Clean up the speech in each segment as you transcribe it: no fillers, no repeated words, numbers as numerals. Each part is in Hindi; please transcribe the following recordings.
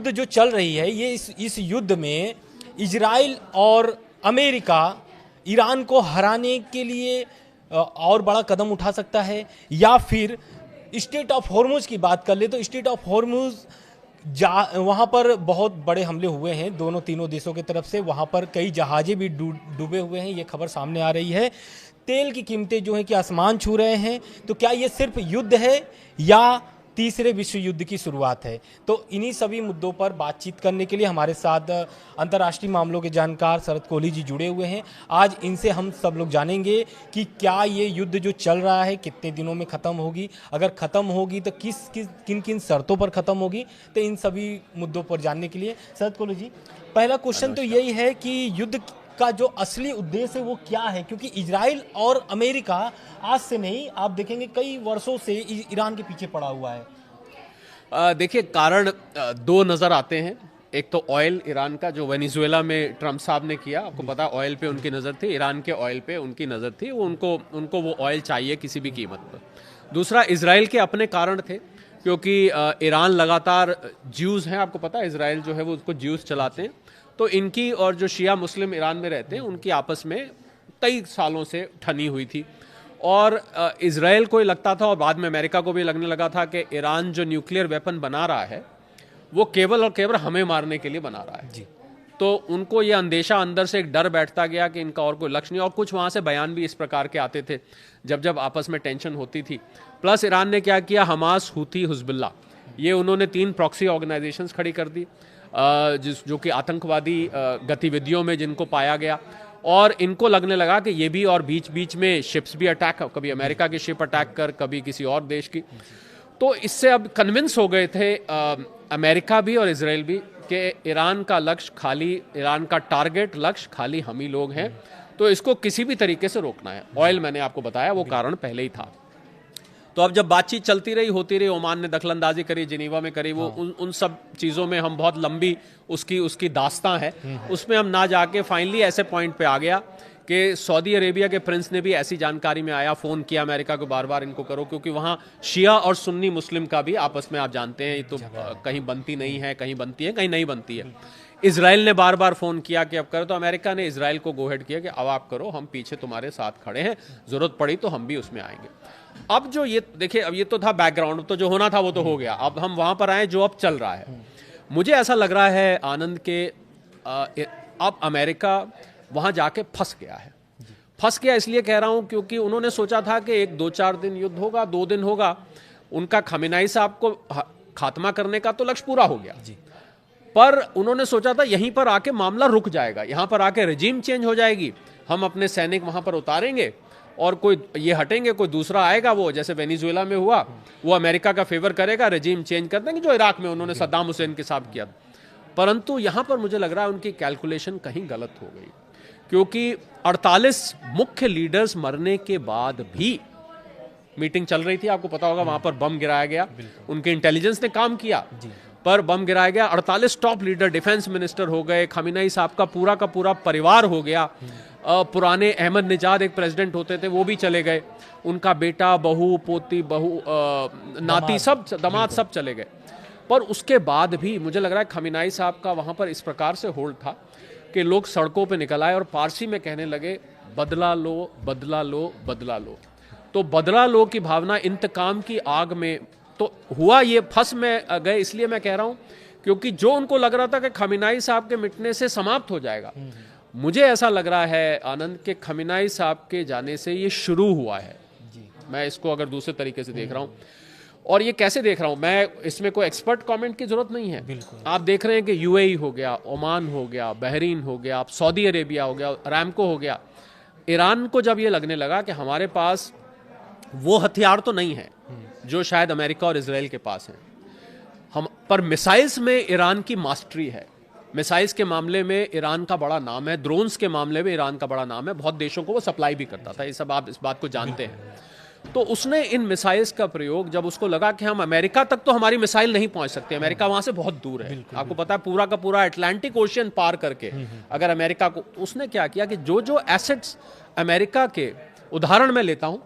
युद्ध जो चल रही है ये इस युद्ध में इजराइल और अमेरिका ईरान को हराने के लिए और बड़ा कदम उठा सकता है, या फिर स्टेट ऑफ हॉर्मुज की बात कर ले तो स्टेट ऑफ हॉर्मुज वहाँ पर बहुत बड़े हमले हुए हैं दोनों तीनों देशों की तरफ से। वहाँ पर कई जहाज़ें भी डूबे हुए हैं, ये खबर सामने आ रही है। तेल की कीमतें जो हैं कि आसमान छू रहे हैं। तो क्या ये सिर्फ युद्ध है या तीसरे विश्व युद्ध की शुरुआत है? तो इन्हीं सभी मुद्दों पर बातचीत करने के लिए हमारे साथ अंतर्राष्ट्रीय मामलों के जानकार शरद कोहली जी जुड़े हुए हैं। आज इनसे हम सब लोग जानेंगे कि क्या ये युद्ध जो चल रहा है कितने दिनों में ख़त्म होगी, अगर ख़त्म होगी तो किन किन शर्तों पर ख़त्म होगी। तो इन सभी मुद्दों पर जानने के लिए शरद कोहली जी, पहला क्वेश्चन तो यही है कि युद्ध का जो असली उद्देश्य है वो क्या है? क्योंकि इजराइल और अमेरिका आज से नहीं, आप देखेंगे कई वर्षों से ईरान के पीछे पड़ा हुआ है। देखिए, कारण दो नज़र आते हैं। एक तो ऑयल ईरान का, जो वेनेजुएला में ट्रंप साहब ने किया, आपको पता है ऑयल पे उनकी नज़र थी, ईरान के ऑयल पे उनकी नज़र थी, वो उनको वो ऑयल चाहिए किसी भी कीमत पर। दूसरा, इजराइल के अपने कारण थे, क्योंकि ईरान लगातार ज्यूज़ हैं, आपको पता है इजराइल जो है वो उसको ज्यूज़ चलाते हैं। तो इनकी और जो शिया मुस्लिम ईरान में रहते हैं उनकी आपस में कई सालों से ठनी हुई थी, और इजराइल को ही लगता था और बाद में अमेरिका को भी लगने लगा था कि ईरान जो न्यूक्लियर वेपन बना रहा है वो केवल और केवल हमें मारने के लिए बना रहा है जी। तो उनको ये अंदेशा अंदर से एक डर बैठता गया कि इनका और कोई लक्ष्य नहीं। और कुछ वहाँ से बयान भी इस प्रकार के आते थे जब जब आपस में टेंशन होती थी। प्लस ईरान ने क्या किया, हमास, हूथी, हिजबुल्लाह, ये उन्होंने 3 प्रॉक्सी ऑर्गेनाइजेशंस खड़ी कर दी, जो कि आतंकवादी गतिविधियों में जिनको पाया गया। और इनको लगने लगा कि ये भी, और बीच बीच में शिप्स भी अटैक, कभी अमेरिका की शिप अटैक कर, कभी किसी और देश की। तो इससे अब कन्विंस हो गए थे अमेरिका भी और इजराइल भी कि ईरान का लक्ष्य खाली, ईरान का टारगेट लक्ष्य खाली हम ही लोग हैं, तो इसको किसी भी तरीके से रोकना है। ऑयल मैंने आपको बताया वो कारण पहले ही था। तो अब जब बातचीत चलती रही, होती रही, ओमान ने दखलंदाजी करी, जिनीवा में करी, वो उन सब चीज़ों में हम बहुत लंबी उसकी दास्तां है, उसमें हम ना जाके फाइनली ऐसे पॉइंट पे आ गया कि सऊदी अरेबिया के प्रिंस ने भी ऐसी जानकारी में आया, फ़ोन किया अमेरिका को बार बार इनको करो, क्योंकि वहाँ शिया और सुन्नी मुस्लिम का भी आपस में, आप जानते हैं, ये तो कहीं बनती नहीं है, कहीं बनती है, कहीं नहीं बनती है। इजराइल ने बार बार फ़ोन किया कि अब करो, तो अमेरिका ने इजराइल को गो हेड किया कि अब आप करो, हम पीछे तुम्हारे साथ खड़े हैं, ज़रूरत पड़ी तो हम भी उसमें आएंगे। अब जो ये देखिए, अब ये तो था बैकग्राउंड, तो जो होना था वो तो हो गया। अब हम वहाँ पर आए जो अब चल रहा है। मुझे ऐसा लग रहा है आनंद के अब अमेरिका वहाँ जाके फंस गया है। फंस गया इसलिए कह रहा हूँ क्योंकि उन्होंने सोचा था कि 1-2-4 दिन युद्ध होगा, 2 दिन होगा, उनका खमेनाई साहब को खात्मा करने का तो लक्ष्य पूरा हो गया जी। पर उन्होंने सोचा था यहीं पर आके मामला रुक जाएगा, यहाँ पर आके रजीम चेंज हो जाएगी, हम अपने सैनिक वहाँ पर उतारेंगे और कोई ये हटेंगे, कोई दूसरा आएगा, वो जैसे वेनेजुएला में हुआ, वो अमेरिका का फेवर करेगा, रजीम चेंज कर देंगे, जो इराक में उन्होंने सद्दाम हुसैन के साथ किया। परंतु यहाँ पर मुझे लग रहा है उनकी कैलकुलेशन कहीं गलत हो गई, क्योंकि 48 मुख्य लीडर्स मरने के बाद भी मीटिंग चल रही थी, आपको पता होगा, वहां पर बम गिराया गया, उनके इंटेलिजेंस ने काम किया पर बम गिराया गया। 48 टॉप लीडर, डिफेंस मिनिस्टर हो गए, खमीनाई साहब का पूरा परिवार हो गया, पुराने अहमद निजाद एक प्रेसिडेंट होते थे वो भी चले गए, उनका बेटा, बहू, पोती, नाती, सब दामाद सब चले गए। पर उसके बाद भी मुझे लग रहा है खमीनाई साहब का वहां पर इस प्रकार से होल्ड था कि लोग सड़कों पे निकल आए और पारसी में कहने लगे, बदला लो, बदला लो, बदला लो। तो बदला लो की भावना, इंतकाम की आग में तो हुआ, ये फंस में गए। इसलिए मैं कह रहा हूं क्योंकि जो उनको लग रहा था कि खमीनाई साहब के मिटने से समाप्त हो जाएगा, मुझे ऐसा लग रहा है आनंद के खमीनाई साहब के जाने से ये शुरू हुआ है जी। मैं इसको अगर दूसरे तरीके से देख रहा हूँ, और ये कैसे देख रहा हूँ मैं, इसमें कोई एक्सपर्ट कमेंट की जरूरत नहीं है। आप देख रहे हैं कि यूएई हो गया, ओमान हो गया, बहरीन हो गया, सऊदी अरेबिया हो गया, अरामको हो गया। ईरान को जब ये लगने लगा कि हमारे पास वो हथियार तो नहीं है जो शायद अमेरिका और इजराइल के पास हैं, हम पर मिसाइल्स में ईरान की मास्टरी है, मिसाइल्स के मामले में ईरान का बड़ा नाम है, ड्रोन्स के मामले में ईरान का बड़ा नाम है, बहुत देशों को वो सप्लाई भी करता था, ये सब आप इस बात को जानते हैं। तो उसने इन मिसाइल्स का प्रयोग, जब उसको लगा कि हम अमेरिका तक तो हमारी मिसाइल नहीं पहुंच सकती, अमेरिका वहां से बहुत दूर है, आपको पता है, पूरा का पूरा अटलांटिक ओशियन पार करके अगर अमेरिका को, उसने क्या किया कि जो जो एसेट्स अमेरिका के, उदाहरण मैं लेता हूं,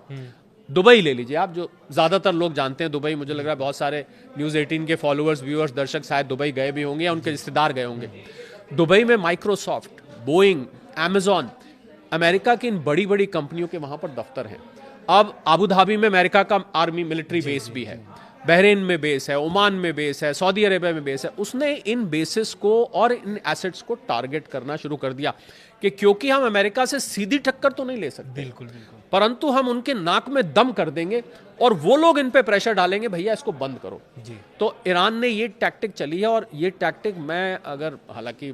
दुबई ले लीजिए आप, जो ज़्यादातर लोग जानते हैं दुबई, मुझे लग रहा है बहुत सारे न्यूज़ 18 के फॉलोअर्स, व्यूअर्स, दर्शक शायद दुबई गए भी होंगे या उनके रिश्तेदार गए होंगे। दुबई में माइक्रोसॉफ्ट, बोइंग, अमेजॉन, अमेरिका की इन बड़ी बड़ी कंपनियों के वहाँ पर दफ्तर हैं। अब अबू धाबी में अमेरिका का आर्मी मिलिट्री बेस भी है, बहरीन में बेस है, ओमान में बेस है, सऊदी अरेबिया में बेस है। उसने इन बेसिस को और इन एसेट्स को टारगेट करना शुरू कर दिया कि क्योंकि हम अमेरिका से सीधी टक्कर तो नहीं ले सकते, बिल्कुल बिल्कुल, परंतु हम उनके नाक में दम कर देंगे और वो लोग इन पे प्रेशर डालेंगे, भैया इसको बंद करो जी। तो ईरान ने ये टैक्टिक चली है। और ये टैक्टिक मैं अगर, हालांकि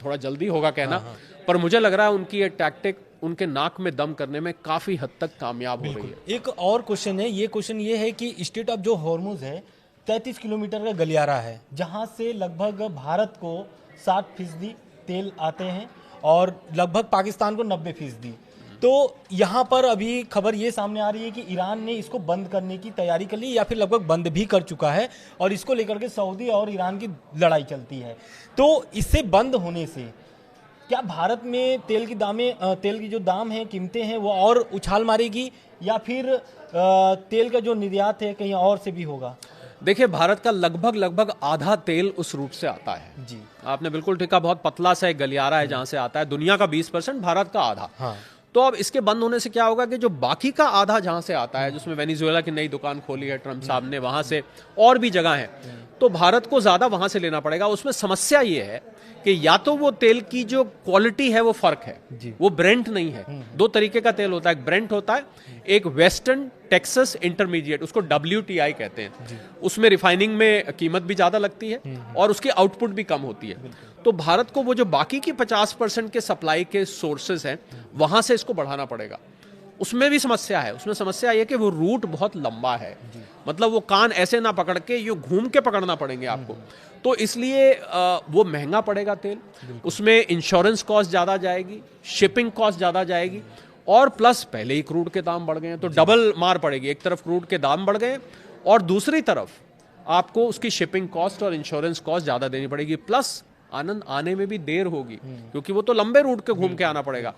थोड़ा जल्दी होगा कहना, पर मुझे लग रहा है उनकी ये टैक्टिक उनके नाक में दम करने में काफी हद तक कामयाब हो रही है। एक और क्वेश्चन है, ये क्वेश्चन ये है कि स्टेट ऑफ जो हॉर्मुज है 33 किलोमीटर का गलियारा है, जहां से लगभग भारत को 60% तेल आते हैं और लगभग पाकिस्तान को 90%। तो यहाँ पर अभी खबर ये सामने आ रही है कि ईरान ने इसको बंद करने की तैयारी कर ली या फिर लगभग बंद भी कर चुका है और इसको लेकर के सऊदी और ईरान की लड़ाई चलती है। तो इससे बंद होने से क्या भारत में तेल की जो दाम है, कीमतें हैं, वो और उछाल मारेगी या फिर तेल का जो निर्यात है कहीं और से भी होगा? देखिए, भारत का लगभग आधा तेल उस रूट से आता है जी, आपने बिल्कुल ठीक कहा। बहुत पतला सा एक गलियारा है जहां से आता है, दुनिया का 20%, भारत का आधा। हाँ। तो अब इसके बंद होने से क्या होगा कि जो बाकी का आधा जहां से आता है, जिसमें वेनेजुएला की नई दुकान खोली है ट्रंप साहब ने, वहां से और भी जगह है, तो भारत को ज्यादा वहां से लेना पड़ेगा। उसमें समस्या ये है कि या तो वो तेल की जो क्वालिटी है वो फर्क है, वो ब्रेंट नहीं है। दो तरीके का तेल होता है, एक ब्रेंट होता है, एक वेस्टर्न टेक्सास इंटरमीडिएट, उसको WTI कहते हैं। उसमें रिफाइनिंग में कीमत भी ज्यादा लगती है और उसकी आउटपुट भी कम होती है। तो भारत को वो जो बाकी की 50% के सप्लाई के सोर्सेज हैं, वहां से इसको बढ़ाना पड़ेगा। उसमें भी समस्या है। उसमें समस्या ये कि वो रूट बहुत लंबा है, मतलब वो कान ऐसे ना पकड़ के, ये घूम के पकड़ना पड़ेंगे आपको। तो इसलिए वो महंगा पड़ेगा तेल, उसमें इंश्योरेंस कॉस्ट ज़्यादा जाएगी, शिपिंग कॉस्ट ज़्यादा जाएगी, और प्लस पहले ही क्रूड के दाम बढ़ गए हैं तो डबल मार पड़ेगी। एक तरफ क्रूड के दाम बढ़ गए और दूसरी तरफ आपको उसकी शिपिंग कॉस्ट और इंश्योरेंस कॉस्ट ज़्यादा देनी पड़ेगी, प्लस आनंद आने में भी देर होगी क्योंकि वो तो लंबे रूट के घूम के आना पड़ेगा।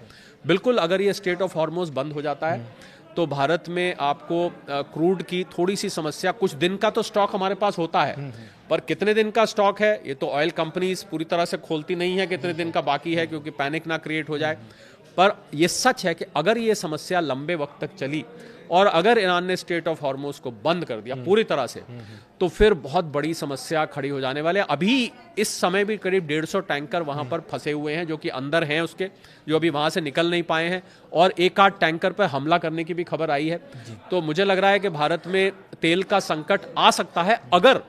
बिल्कुल, अगर ये स्टेट ऑफ हॉर्मुज बंद हो जाता है तो भारत में आपको क्रूड की थोड़ी सी समस्या, कुछ दिन का तो स्टॉक हमारे पास होता है, पर कितने दिन का स्टॉक है ये तो ऑयल कंपनीज पूरी तरह से खोलती नहीं है कितने दिन का बाकी है, क्योंकि पैनिक ना क्रिएट हो जाए। पर यह सच है कि अगर ये समस्या लंबे वक्त तक चली और अगर ईरान ने स्टेट ऑफ हॉर्मुज को बंद कर दिया पूरी तरह से, तो फिर बहुत बड़ी समस्या खड़ी हो जाने वाले। अभी इस समय भी करीब 150 टैंकर वहां पर फंसे हुए हैं, जो कि अंदर हैं उसके, जो अभी वहां से निकल नहीं पाए हैं, और एक आध टैंकर पर हमला करने की भी खबर आई है। तो मुझे लग रहा है कि भारत में तेल का संकट आ सकता है अगर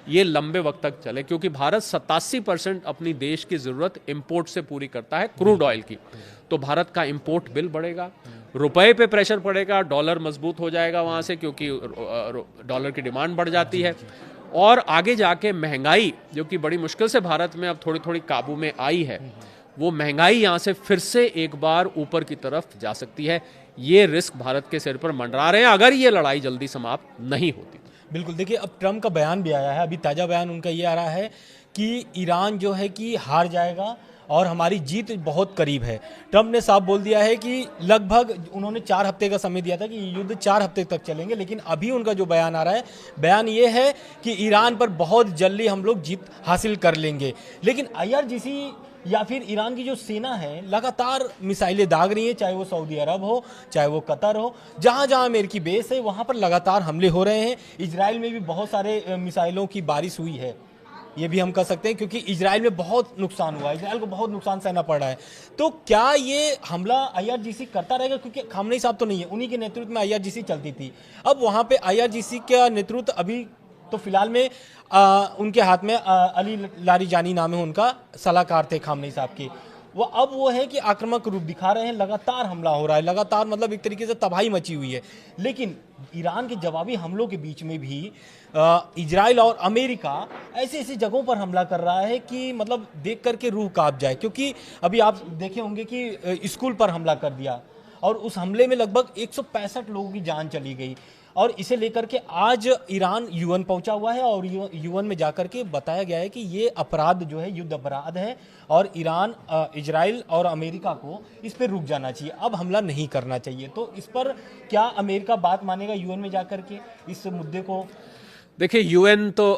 ये लंबे वक्त तक चले, क्योंकि भारत 87% अपनी देश की जरूरत इंपोर्ट से पूरी करता है, क्रूड ऑयल की। तो भारत का इंपोर्ट बिल बढ़ेगा, रुपए पे प्रेशर पड़ेगा, डॉलर मजबूत हो जाएगा वहां से, क्योंकि डॉलर की डिमांड बढ़ जाती है, और आगे जाके महंगाई, जो कि बड़ी मुश्किल से भारत में अब थोड़ी थोड़ी काबू में आई है, वो महंगाई यहाँ से फिर से एक बार ऊपर की तरफ जा सकती है। ये रिस्क भारत के सिर पर मंडरा रहे हैं अगर ये लड़ाई जल्दी समाप्त नहीं होती। बिल्कुल, देखिए अब ट्रम्प का बयान भी आया है, अभी ताज़ा बयान उनका ये आ रहा है कि ईरान जो है कि हार जाएगा और हमारी जीत बहुत करीब है। ट्रम्प ने साफ बोल दिया है कि लगभग, उन्होंने 4 हफ्ते का समय दिया था कि युद्ध 4 हफ्ते तक चलेंगे, लेकिन अभी उनका जो बयान आ रहा है, बयान ये है कि ईरान पर बहुत जल्दी हम लोग जीत हासिल कर लेंगे। लेकिन IRGC या फिर ईरान की जो सेना है लगातार मिसाइलें दाग रही है, चाहे वो सऊदी अरब हो, चाहे वो कतर हो, जहां जहां अमेरिकी बेस है वहां पर लगातार हमले हो रहे हैं। इजराइल में भी बहुत सारे मिसाइलों की बारिश हुई है, ये भी हम कह सकते हैं, क्योंकि इजराइल में बहुत नुकसान हुआ है, इजराइल को बहुत नुकसान सहना पड़ रहा है। तो क्या ये हमला IRGC करता रहेगा? क्योंकि खामनेई साहब तो नहीं है, उन्हीं के नेतृत्व में IRGC चलती थी। अब वहां पे IRGC का नेतृत्व अभी तो फिलहाल में उनके हाथ में अली लारीजानी नाम है, उनका सलाहकार थे खामनेई साहब के। वो है कि आक्रामक रूप दिखा रहे हैं, लगातार हमला हो रहा है, लगातार मतलब एक तरीके से तबाही मची हुई है। लेकिन ईरान के जवाबी हमलों के बीच में भी इजराइल और अमेरिका ऐसी ऐसी जगहों पर हमला कर रहा है कि मतलब देख करके रूह कांप जाए। क्योंकि अभी आप देखे होंगे कि स्कूल पर हमला कर दिया और उस हमले में लगभग 165 लोगों की जान चली गई। और इसे लेकर के आज ईरान यूएन पहुंचा हुआ है और यूएन में जाकर के बताया गया है कि ये अपराध जो है युद्ध अपराध है और ईरान इजराइल और अमेरिका को इस पर रुक जाना चाहिए, अब हमला नहीं करना चाहिए। तो इस पर क्या अमेरिका बात मानेगा यूएन में जाकर के इस मुद्दे को? देखिए, यूएन तो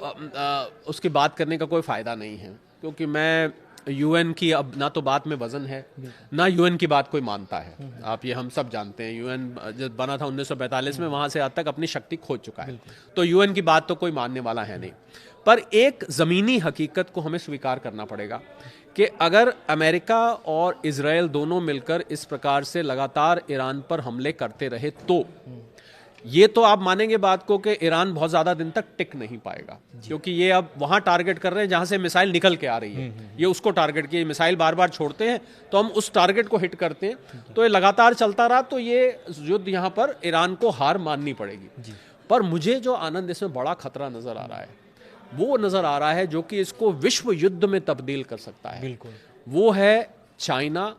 उसकी बात करने का कोई फ़ायदा नहीं है, क्योंकि मैं यूएन की अब ना तो बात में वजन है, ना यूएन की बात कोई मानता है। आप ये हम सब जानते हैं, यूएन जब बना था 1945 में, वहाँ से आज तक अपनी शक्ति खो चुका है, तो यूएन की बात तो कोई मानने वाला है नहीं। पर एक ज़मीनी हकीकत को हमें स्वीकार करना पड़ेगा कि अगर अमेरिका और इजराइल दोनों मिलकर इस प्रकार से लगातार ईरान पर हमले करते रहे तो ये तो आप मानेंगे बात को कि ईरान बहुत ज्यादा दिन तक टिक नहीं पाएगा, क्योंकि ये अब वहां टारगेट कर रहे हैं जहां से मिसाइल निकल के आ रही है, ये उसको टारगेट किए, मिसाइल बार बार छोड़ते हैं तो हम उस टारगेट को हिट करते हैं, तो ये लगातार चलता रहा तो ये युद्ध यहां पर ईरान को हार माननी पड़ेगी। पर मुझे जो आनंद इसमें बड़ा खतरा नजर आ रहा है वो नजर आ रहा है जो कि इसको विश्व युद्ध में तब्दील कर सकता है। बिल्कुल, वो है चाइना,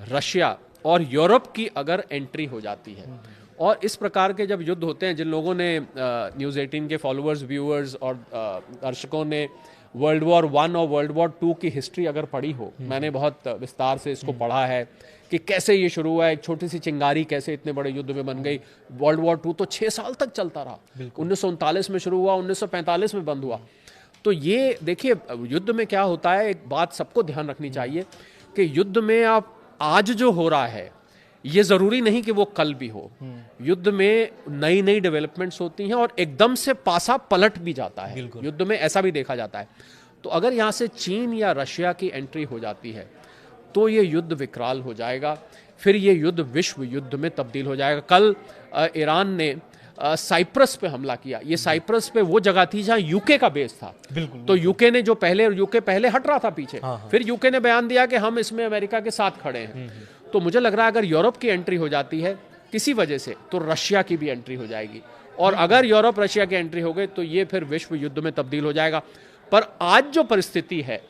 रशिया और यूरोप की अगर एंट्री हो जाती है। और इस प्रकार के जब युद्ध होते हैं, जिन लोगों ने न्यूज़ 18 के फॉलोअर्स, व्यूअर्स और दर्शकों ने वर्ल्ड वॉर 1 और वर्ल्ड वॉर 2 की हिस्ट्री अगर पढ़ी हो, मैंने बहुत विस्तार से इसको पढ़ा है कि कैसे ये शुरू हुआ, एक छोटी सी चिंगारी कैसे इतने बड़े युद्ध में बन गई। वर्ल्ड वॉर 2 तो 6 साल तक चलता रहा, 1939 में शुरू हुआ, 1945 में बंद हुआ। तो ये देखिए, युद्ध में क्या होता है, एक बात सबको ध्यान रखनी चाहिए कि युद्ध में आप आज जो हो रहा है ये जरूरी नहीं कि वो कल भी हो। युद्ध में नई नई डेवलपमेंट्स होती हैं और एकदम से पासा पलट भी जाता है, युद्ध में ऐसा भी देखा जाता है। तो अगर यहाँ से चीन या रशिया की एंट्री हो जाती है तो ये युद्ध विकराल हो जाएगा, फिर ये युद्ध विश्व युद्ध में तब्दील हो जाएगा। कल ईरान ने साइप्रस पे हमला किया। ये साइप्रस पे वो जगह थी जहां यूके का बेस था। तो यूके ने यूके पहले हट रहा था पीछे, फिर यूके ने बयान दिया कि हम इसमें अमेरिका के साथ खड़े हैं। तो मुझे लग रहा है अगर यूरोप की एंट्री हो जाती है किसी वजह से तो रशिया की भी एंट्री हो जाएगी, और अगर यूरोप रशिया की एंट्री हो गई तो ये फिर विश्व युद्ध में तब्दील हो जाएगा। पर आज जो परिस्थिति है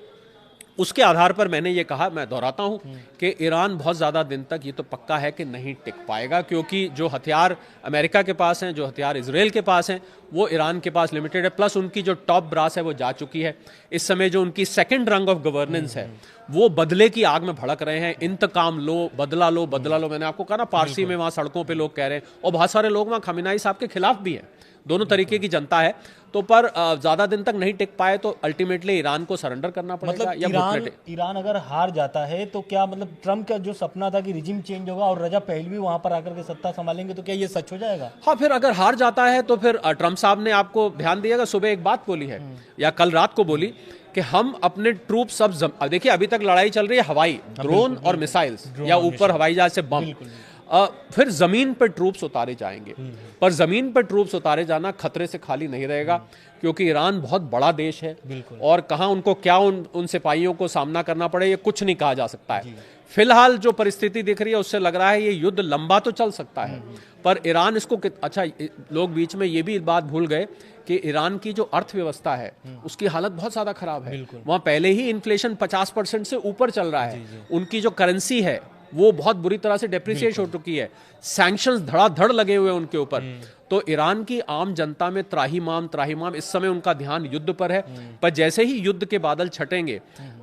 उसके आधार पर मैंने ये कहा, मैं दोहराता हूं कि ईरान बहुत ज़्यादा दिन तक ये तो पक्का है कि नहीं टिक पाएगा, क्योंकि जो हथियार अमेरिका के पास हैं, जो हथियार इजराइल के पास हैं, वो ईरान के पास लिमिटेड है। प्लस उनकी जो टॉप ब्रास है वो जा चुकी है। इस समय जो उनकी सेकंड रंग ऑफ गवर्नेंस है वो बदले की आग में भड़क रहे हैं। इंतकाम लो, बदला लो, बदला लो। मैंने आपको कहा ना, पारसी में वहाँ सड़कों पर लोग कह रहे हैं, और बहुत सारे लोग वहाँ खमेनाई साहब के खिलाफ भी हैं। दोनों तरीके की जनता है। तो पर ज्यादा दिन तक नहीं टिक पाए तो अल्टीमेटली ईरान को सरेंडर करना पड़ेगा। मतलब ईरान अगर हार जाता है तो क्या मतलब ट्रम्प का जो सपना था कि रिजिम चेंज होगा और रजा पहलवी वहां पर आकर के सत्ता संभालेंगे, तो क्या ये सच हो जाएगा? हाँ, फिर अगर हार जाता है तो फिर ट्रम्प साहब ने, आपको ध्यान दिएगा, सुबह एक बात बोली है या कल रात को बोली कि हम अपने ट्रूप सब देखिए, अभी तक लड़ाई चल रही है हवाई ड्रोन और मिसाइल्स या ऊपर हवाई जहाज से बम, फिर जमीन पर ट्रूप्स उतारे जाएंगे। पर जमीन पर ट्रूप्स उतारे जाना खतरे से खाली नहीं रहेगा, क्योंकि ईरान बहुत बड़ा देश है और कहाँ उनको क्या उन सिपाहियों को सामना करना पड़े ये कुछ नहीं कहा जा सकता है। फिलहाल जो परिस्थिति दिख रही है उससे लग रहा है ये युद्ध लंबा तो चल सकता है, पर ईरान इसको अच्छा, लोग बीच में ये भी बात भूल गए कि ईरान की जो अर्थव्यवस्था है उसकी हालत बहुत ज्यादा खराब है। वहां पहले ही इन्फ्लेशन 50% से ऊपर चल रहा है। उनकी जो करेंसी है वो बहुत बुरी तरह से डेप्रिसिएट हो चुकी है। सैंक्शंस धड़ाधड़ लगे हुए उनके ऊपर। तो ईरान की आम जनता में त्राहिमाम इस समय उनका ध्यान युद्ध पर है। पर जैसे ही युद्ध के बादल छटेंगे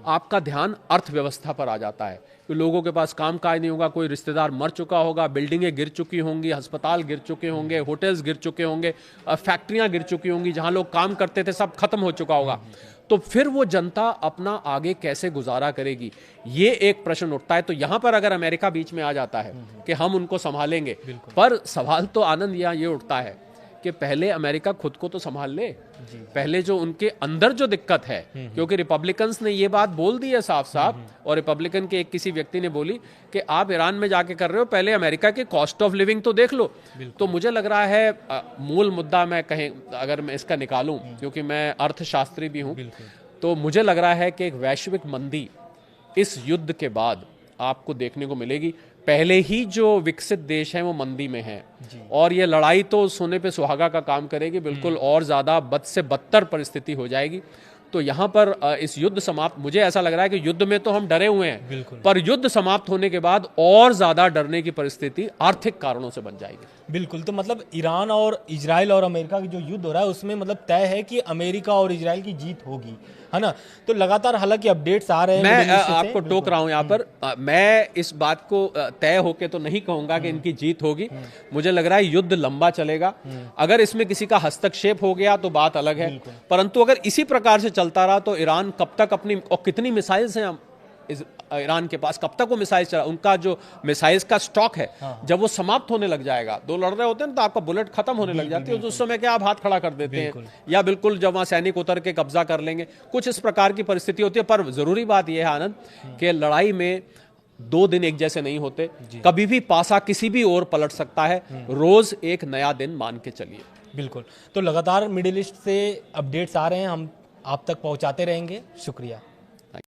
आपका ध्यान अर्थव्यवस्था पर आ जाता है कि लोगों के पास काम काज नहीं होगा, कोई रिश्तेदार मर चुका होगा, बिल्डिंगें गिर चुकी होंगी, अस्पताल गिर चुके होंगे, होटल्स गिर चुके होंगे, फैक्ट्रियां गिर चुकी होंगी, जहां लोग काम करते थे सब खत्म हो चुका होगा। तो फिर वो जनता अपना आगे कैसे गुजारा करेगी, ये एक प्रश्न उठता है। तो यहां पर अगर अमेरिका बीच में आ जाता है कि हम उनको संभालेंगे, पर सवाल तो आनंद यहां ये उठता है कि पहले अमेरिका खुद को तो संभाल ले, पहले जो उनके अंदर जो दिक्कत है, क्योंकि रिपब्लिकन्स ने ये बात बोल दी है साफ साफ, और रिपब्लिकन के एक किसी व्यक्ति ने बोली कि आप ईरान में जाके कर रहे हो, पहले अमेरिका के कॉस्ट ऑफ लिविंग तो देख लो। तो मुझे लग रहा है मूल मुद्दा मैं कहें अगर मैं इसका निकालूं, क्योंकि मैं अर्थशास्त्री भी हूं, तो मुझे लग रहा है कि एक वैश्विक मंदी इस युद्ध के बाद आपको देखने को मिलेगी। पहले ही जो विकसित देश हैं वो मंदी में हैं, और ये लड़ाई तो सोने पे सुहागा का काम करेगी, बिल्कुल और ज़्यादा बद से बदतर परिस्थिति हो जाएगी। तो यहाँ पर इस युद्ध समाप्त, मुझे ऐसा लग रहा है कि युद्ध में तो हम डरे हुए हैं, पर युद्ध समाप्त होने के बाद और ज़्यादा डरने की परिस्थिति आर्थिक कारणों से बन जाएगी। बिल्कुल। तो मतलब ईरान और इजराइल और अमेरिका की जो युद्ध हो रहा है उसमें मतलब तय है कि अमेरिका और इजराइल की जीत होगी, है ना? तो लगातार हालांकि अपडेट्स आ रहे हैं मैं मिडिल ईस्ट से। आपको टोक रहा हूं यहाँ पर। मैं इस बात को तय होके तो नहीं कहूंगा कि इनकी जीत होगी। मुझे लग रहा है युद्ध लंबा चलेगा। अगर इसमें किसी का हस्तक्षेप हो गया तो बात अलग है, परंतु अगर इसी प्रकार से चलता रहा तो ईरान कब तक अपनी, और कितनी मिसाइल्स हैं ईरान के पास, कब तक वो मिसाइल चला, उनका जो मिसाइल्स का स्टॉक है जब वो समाप्त होने लग जाएगा, दो लड़ रहे होते हैं तो आपका बुलेट खत्म होने लग जाती है, तो उस समय क्या आप हाथ खड़ा कर देते हैं, या बिल्कुल जब वहां सैनिक उतर के कब्जा कर लेंगे, कुछ इस प्रकार की परिस्थिति होती है। पर जरूरी बात यह है आनंद कि लड़ाई में 2 दिन एक जैसे नहीं होते, कभी भी पासा किसी भी ओर पलट सकता है, रोज एक नया दिन मान के चलिए। बिल्कुल। तो लगातार मिडिल ईस्ट से अपडेट्स आ रहे हैं, हम आप तक पहुंचाते रहेंगे। शुक्रिया।